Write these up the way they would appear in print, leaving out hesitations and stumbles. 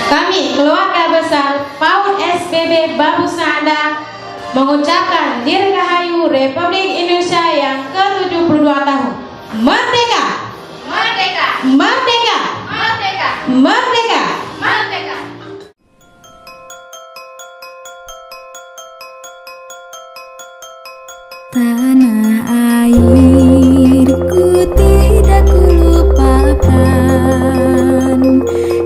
Kami, keluarga besar PAUD SPB Bambu Sanda, mengucapkan Dirgahayu Republik Indonesia yang ke-72 tahun. Merdeka! Merdeka! Merdeka! Merdeka! Merdeka! Merdeka! Tanah airku tidak kulupakan,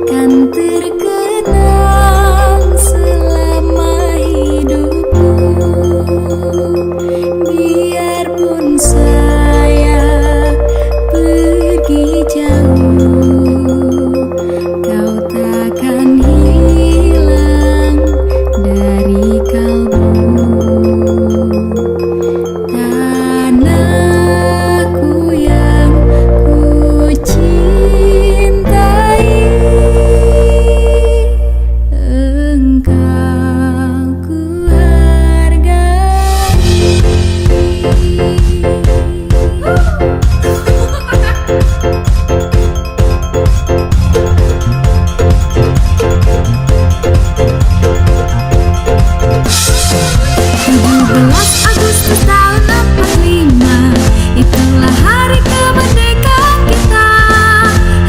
kan terkenang selama hidupku. Biarpun saya pergi jauh, kau takkan hilang dari kalbu. Tanahku yang ku cintai, engkau ku hargai. Agustus tahun 45, itulah hari kemerdekaan kita.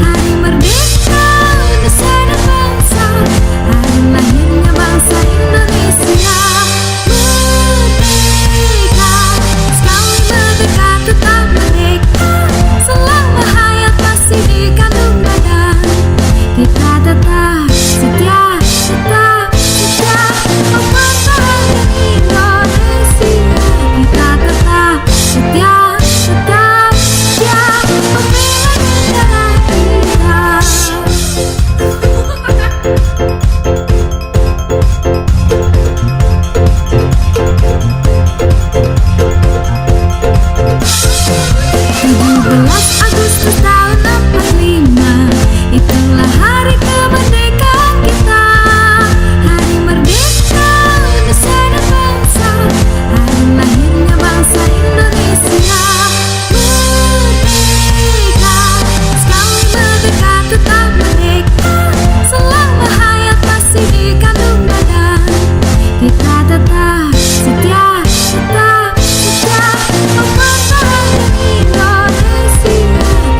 Hari merdeka Indonesia dan bangsa, hari lahirnya bangsa Indonesia. Merdeka, sekali merdeka tetap merdeka. Selama hayat masih di kandung badan, kita tetap setia, tetap setia mempertahankan Indonesia. Kita tetap setia, tetap setia membela negara kita. Agustus tahun 45, itulah hari kemerdekaan kita. Hari merdeka Indonesia dan bangsa, hari lahirnya bangsa Indonesia. Merdeka, sekali merdeka tetap merdeka. Selama hayat masih di kandung badan, kita tetap setia, tetap setia mempertahankan Indonesia.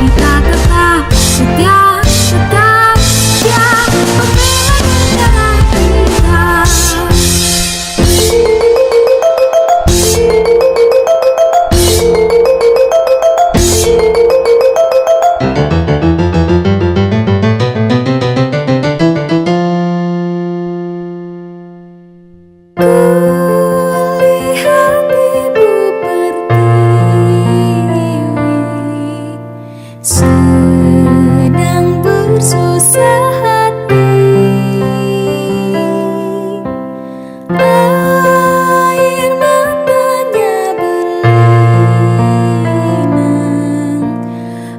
Kita tetap setia, tetap setia membela negara kita. Kulihat ibu pertiwi sedang bersusah hati. Air matanya berlinang,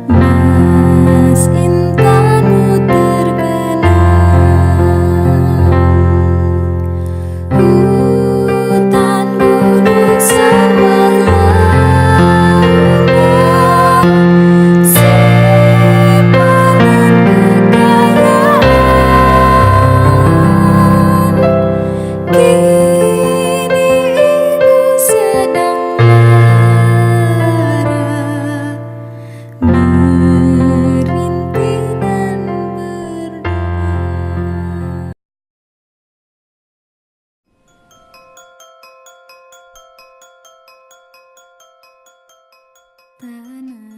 mas intanmu terkenang. Hutan, gunung, sawah, lautan, simpanan kekayaan. Kini ibu sedang lara, merintih dan berdoa. Tanah